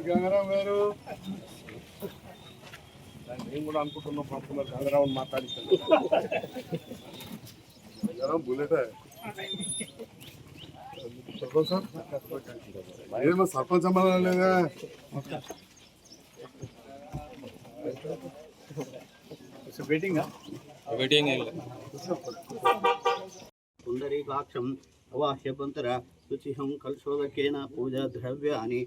గంగారాం గారు నేను కూడా అనుకుంటున్నాం పక్కన గంగారాం మాట్లాడిస్తాను బుల్లెట్ సర్పంచ్ సార్ ఏమో సర్పంచ్ అమ్మాలి లేదా పుండరీకాక్షం అవాహ్యపంతర శుచిహం కల్శోదకేన పూజా ద్రవ్యాని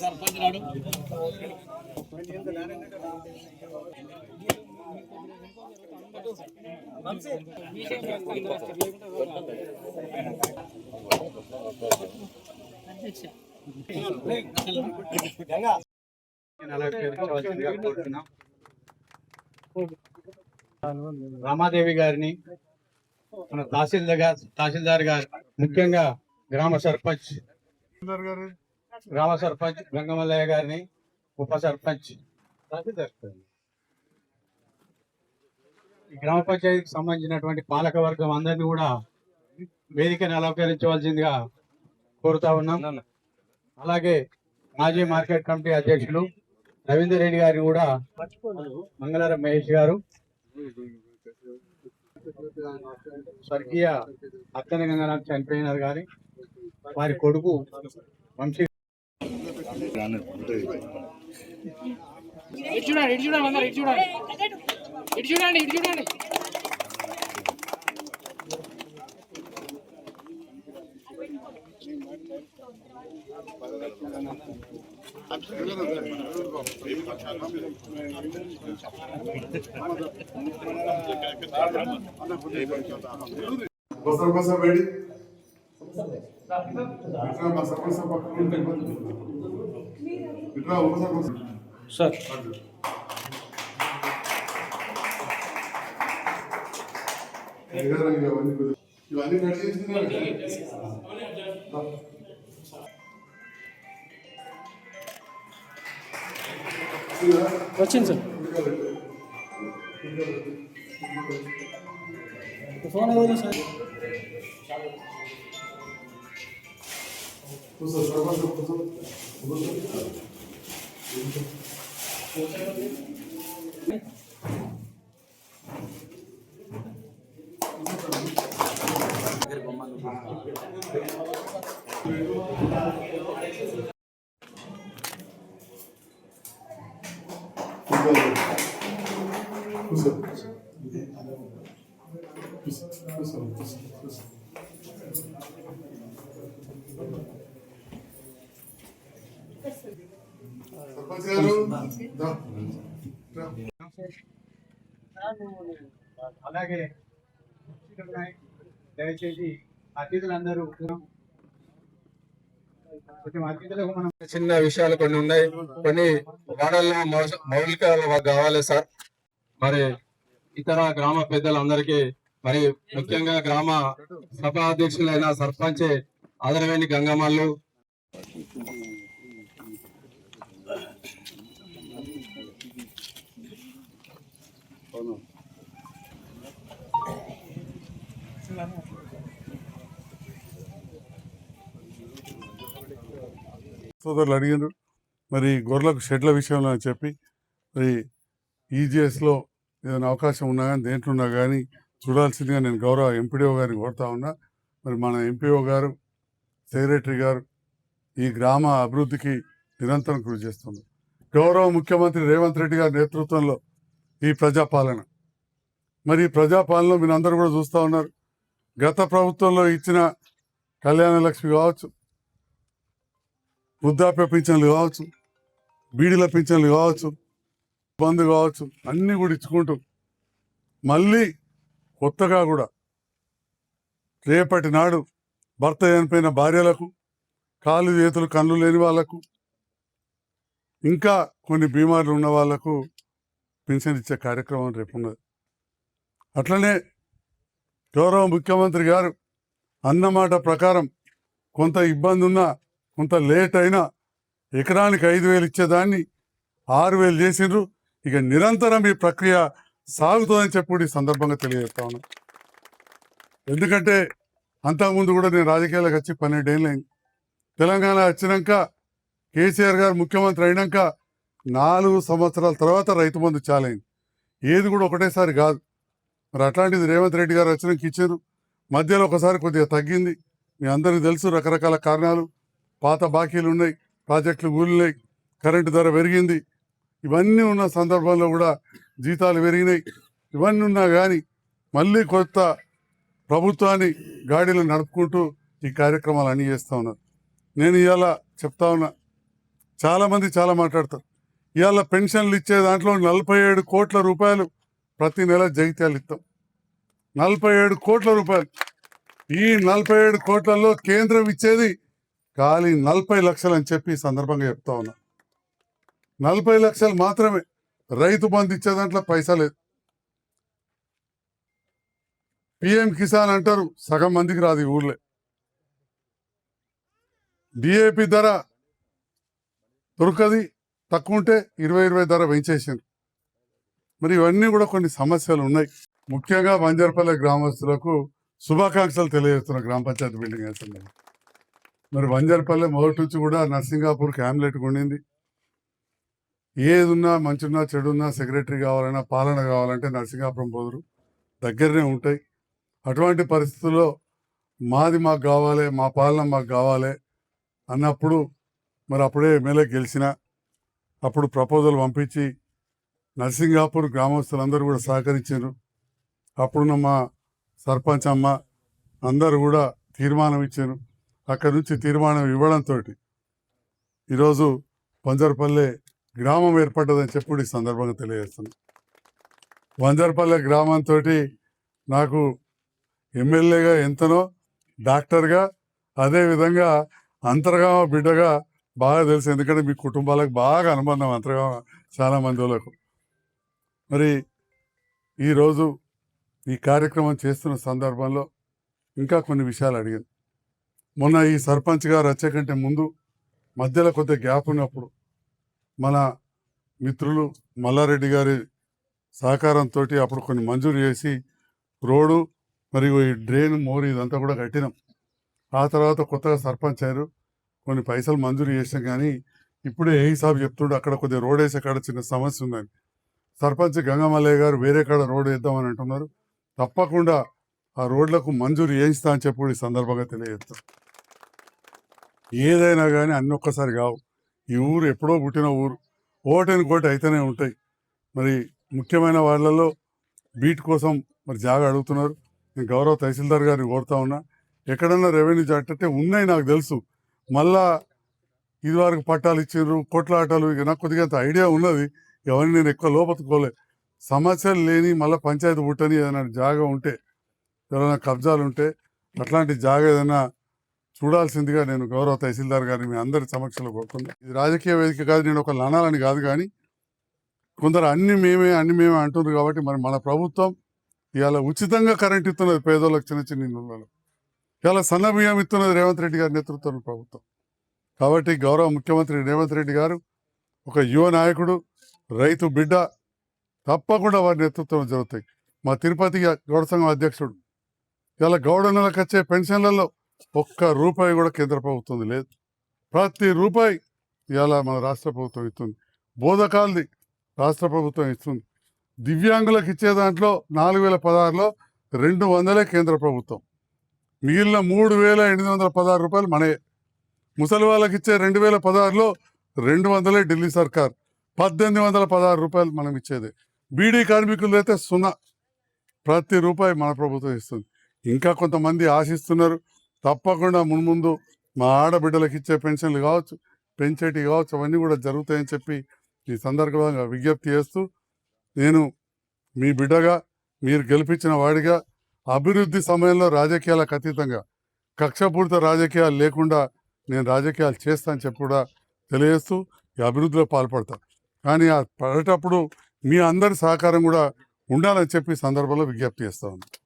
సర్పంచ్ నాడు రామాదేవి గారిని మన తహసీల్దార్ గారు ముఖ్యంగా గ్రామ సర్పంచ్ గంగమల్లయ్య గారిని ఉప సర్పంచ్ ఈ గ్రామ పంచాయతీకి సంబంధించినటువంటి పాలక వర్గం అందరినీ కూడా వేదికను అలంకరించవలసిందిగా కోరుతా ఉన్నాం. అలాగే మాజీ మార్కెట్ కమిటీ అధ్యక్షులు రవీందర్ రెడ్డి గారిని కూడా మంగళవారం మహేష్ గారు, స్వర్గీయ అక్కన గంగారాం చనిపోయినారు కానీ వారి కొడుకు వంశీ చూడండి సార్ ఇవన్నీ వచ్చింది సార్ ఫోన్ అవ్వదు సార్ అలాగే దయచేసి అతిథులందరూ చిన్న విషయాలు కొన్ని ఉన్నాయి, కొన్ని వాడల్లో మౌలిక కావాలి సార్. మరి ఇతర గ్రామ పెద్దలందరికీ మరి ముఖ్యంగా గ్రామ సభ అధ్యక్షులైన సర్పంచ్ ఆదరవేణి గంగమ్మలు, సోదరులు అడిగారు మరి గొర్రెలకు షెడ్ల విషయంలో అని చెప్పి మరి ఈజీఎస్లో ఏదైనా అవకాశం ఉన్నా కానీ దేంట్లో ఉన్నా కానీ చూడాల్సిందిగా నేను గౌరవ ఎంపీడీఓ గారిని కోరుతా ఉన్నా. మరి మన ఎంపీఓ గారు, సెక్రటరీ గారు ఈ గ్రామ అభివృద్ధికి నిరంతరం కృషి చేస్తున్నారు. గౌరవ ముఖ్యమంత్రి రేవంత్ రెడ్డి గారి నేతృత్వంలో ఈ ప్రజాపాలన, మరి ఈ ప్రజాపాలనలో మీరు అందరూ కూడా చూస్తూ ఉన్నారు. గత ప్రభుత్వంలో ఇచ్చిన కళ్యాణ లక్ష్మి కావచ్చు, వృద్ధాప్య పింఛన్లు కావచ్చు, బీడీల పింఛన్లు కావచ్చు, బంధు కావచ్చు, అన్నీ కూడా ఇచ్చుకుంటూ మళ్ళీ కొత్తగా కూడా రేపటి నాడు భర్త చనిపోయిన భార్యలకు, కాళ్ళు చేతులు కళ్ళు లేని వాళ్లకు, ఇంకా కొన్ని బీమార్లు ఉన్న వాళ్లకు పెన్షన్ ఇచ్చే కార్యక్రమం రేపు ఉన్నది. అట్లనే గౌరవ ముఖ్యమంత్రి గారు అన్నమాట ప్రకారం కొంత ఇబ్బంది ఉన్నా, కొంత లేట్ అయినా ఎకరానికి 5,000 ఇచ్చేదాన్ని 6,000 చేసిండ్రు. ఇక నిరంతరం ఈ ప్రక్రియ సాగుతుందని చెప్పి ఈ సందర్భంగా తెలియజేస్తా ఉన్నాను. ఎందుకంటే అంతకుముందు కూడా నేను రాజకీయాలకు వచ్చి 12 ఏళ్ళు అయింది. తెలంగాణ వచ్చినాక కేసీఆర్ గారు ముఖ్యమంత్రి అయినాక 4 సంవత్సరాల తర్వాత రైతు బంధు చాలైంది. ఏది కూడా ఒకటేసారి కాదు. మరి అట్లాంటిది రేవంత్ రెడ్డి గారు వచ్చినాక ఇచ్చారు. మధ్యలో ఒకసారి కొద్దిగా తగ్గింది. మీ అందరికీ తెలుసు, రకరకాల కారణాలు, పాత బాకీలు ఉన్నాయి, ప్రాజెక్టులు కూలినాయి, కరెంటు ధర పెరిగింది. ఇవన్నీ ఉన్న సందర్భంలో కూడా జీతాలు పెరిగినాయి. ఇవన్నీ ఉన్నా కానీ మళ్ళీ కొత్త ప్రభుత్వాన్ని గాడిలో నడుపుకుంటూ ఈ కార్యక్రమాలు అన్నీ చేస్తూ ఉన్నారు. నేను ఇవాళ చెప్తా ఉన్నా, చాలామంది చాలా మాట్లాడతారు. ఇవాళ పెన్షన్లు ఇచ్చే దాంట్లో 47 కోట్ల రూపాయలు ప్రతి నెల జగిత్యాలు ఇస్తాం. 47 కోట్ల రూపాయలు. ఈ 47 కోట్లలో కేంద్రం ఇచ్చేది ఖాళీ 40 లక్షలు అని చెప్పి ఈ సందర్భంగా చెప్తా ఉన్నా. 40 లక్షలు మాత్రమే. రైతు బంధు ఇచ్చే దాంట్లో పైసా లేదు. పిఎం కిసాన్ అంటారు, సగం మందికి రాదు ఈ ఊర్లే. డిఏపి ధర దొరకది, తక్కువ ఉంటే 20 ధర పెంచేసింది. మరి ఇవన్నీ కూడా కొన్ని సమస్యలు ఉన్నాయి. ముఖ్యంగా బంజర్పల్లె గ్రామస్తులకు శుభాకాంక్షలు తెలియజేస్తున్న గ్రామ పంచాయతీ బిల్డింగ్ వేస్తుంది. మరి బంజర్పల్లె మొదటి నుంచి కూడా నర్సింగాపూర్కి హ్యామ్లెట్ ఉండింది. ఏదున్నా, మంచున్నా, చెడున్నా, సెక్రటరీ కావాలన్నా, పాలన కావాలంటే నర్సింగాపురం పోదురు దగ్గరనే ఉంటాయి. అటువంటి పరిస్థితుల్లో మాది మాకు కావాలి, మా పాలన మాకు కావాలి అన్నప్పుడు మరి అప్పుడే ఎమ్మెల్యే గెలిచిన అప్పుడు ప్రపోజల్ పంపించి నర్సింగాపూర్ గ్రామస్తులందరూ కూడా సహకరించారు. అప్పుడున్న మా సర్పంచ్ అమ్మ అందరూ కూడా తీర్మానం ఇచ్చారు. అక్కడి నుంచి తీర్మానం ఇవ్వడంతో ఈరోజు బంజర్పల్లె గ్రామం ఏర్పడ్డదని చెప్పి ఈ సందర్భంగా తెలియజేస్తున్నాను. బంజర్పల్లె గ్రామంతో నాకు ఎమ్మెల్యేగా ఎంతనో, డాక్టర్గా, అదేవిధంగా అంతర్గామ బిడ్డగా బాగా తెలుసు. ఎందుకంటే మీ కుటుంబాలకు బాగా అనుబంధం అంతర్గామ చాలా మంది వాళ్ళకు. మరి ఈరోజు ఈ కార్యక్రమం చేస్తున్న సందర్భంలో ఇంకా కొన్ని విషయాలు అడిగాను. మొన్న ఈ సర్పంచ్ గారు వచ్చే కంటే ముందు మధ్యలో కొద్దిగా గ్యాప్ ఉన్నప్పుడు మన మిత్రులు మల్లారెడ్డి గారి సహకారంతో అప్పుడు కొన్ని మంజూరు చేసి రోడ్డు మరియు ఈ డ్రైన్, మోరీ ఇదంతా కూడా కట్టినాం. ఆ తర్వాత కొత్తగా సర్పంచ్ అయ్యారు, కొన్ని పైసలు మంజూరు చేసాం. కానీ ఇప్పుడే ఏ సాబ్ చెప్తుండే అక్కడ కొద్దిగా రోడ్ వేసే కాడ చిన్న సమస్య ఉందని. సర్పంచ్ గంగమల్లయ్య గారు వేరే కాడ రోడ్డు వేద్దామని అంటున్నారు. తప్పకుండా ఆ రోడ్లకు మంజూరు చేయిస్తా అని చెప్పి ఈ సందర్భంగా తెలియజేస్తాం. ఏదైనా కానీ అన్ని ఒక్కసారి కావు. ఈ ఊరు ఎప్పుడో పుట్టిన ఊరు, ఓటని కోటి అయితేనే ఉంటాయి. మరి ముఖ్యమైన వాళ్ళలో బీట్ కోసం మరి జాగా అడుగుతున్నారు. నేను గౌరవ తహసీల్దార్ గారిని కోరుతా ఉన్నా, ఎక్కడన్నా రెవెన్యూ జాగ్రత్త ఉన్నాయి నాకు తెలుసు. మళ్ళా ఇదివరకు పట్టాలు ఇచ్చిండ్రు, కొట్లాటలు, ఇక నాకు కొద్దిగా అంత ఐడియా ఉన్నది. ఎవరిని నేను ఎక్కువ లోపతుకోలే. సమస్యలు లేని మళ్ళీ పంచాయతీ పుట్టని ఏదైనా జాగా ఉంటే, ఏదైనా కబ్జాలు ఉంటే అట్లాంటి జాగా ఏదైనా చూడాల్సిందిగా నేను గౌరవ తహసీల్దార్ గారిని మీ అందరి సమక్షంలో కోరుతున్నా. ఇది రాజకీయ వేదిక కాదు, నేను ఒక లనాలని కాదు. కానీ కొందరు అన్ని మేమే అంటున్నారు కాబట్టి మరి మన ప్రభుత్వం ఇవాళ ఉచితంగా కరెంట్ ఇస్తున్నది పేదోళ్ళకి, చిన్న చిన్న ఇళ్ళలో. ఇవాళ సన్న బియ్యం ఇస్తున్నది రేవంత్ రెడ్డి గారి నేతృత్వంలో ప్రభుత్వం. కాబట్టి గౌరవ ముఖ్యమంత్రి రేవంత్ రెడ్డి గారు ఒక యువ నాయకుడు, రైతు బిడ్డ, తప్పకుండా వారి నేతృత్వంలో జరుగుతాయి. మా తిరుపతి గౌడ సంఘం అధ్యక్షుడు, ఇలా గౌడన్నలకు వచ్చే పెన్షన్లలో ఒక్క రూపాయి కూడా కేంద్ర ప్రభుత్వం లేదు. ప్రతి రూపాయి ఇవాళ మన రాష్ట్ర ప్రభుత్వం ఇస్తుంది. బోధకాలది రాష్ట్ర ప్రభుత్వం ఇస్తుంది. దివ్యాంగులకు ఇచ్చే దాంట్లో 4,016లో 200 కేంద్ర ప్రభుత్వం, మిగిలిన 3,816 రూపాయలు మనయే. ముసలి వాళ్ళకి ఇచ్చే 2016లో 200 ఢిల్లీ సర్కార్, 1,816 రూపాయలు మనం ఇచ్చేది. బీడీ కార్మికులు అయితే 0. ప్రతి రూపాయి మన ప్రభుత్వం ఇస్తుంది. ఇంకా కొంతమంది ఆశిస్తున్నారు. తప్పకుండా మున్ముందు మా ఆడబిడ్డలకు ఇచ్చే పెన్షన్లు కావచ్చు, పెంచేటి కావచ్చు అవన్నీ కూడా జరుగుతాయని చెప్పి ఈ సందర్భంగా విజ్ఞప్తి చేస్తూ నేను మీ బిడ్డగా మీరు గెలిపించిన వాడిగా అభివృద్ధి సమయంలో రాజకీయాలకు అతీతంగా కక్షపూరిత రాజకీయాలు లేకుండా నేను రాజకీయాలు చేస్తానని చెప్పి కూడా తెలియజేస్తూ ఈ అభివృద్ధిలో పాల్పడతాను. కానీ ఆ పడేటప్పుడు మీ అందరి సహకారం కూడా ఉండాలని చెప్పి సందర్భంలో విజ్ఞప్తి చేస్తా ఉన్నాను.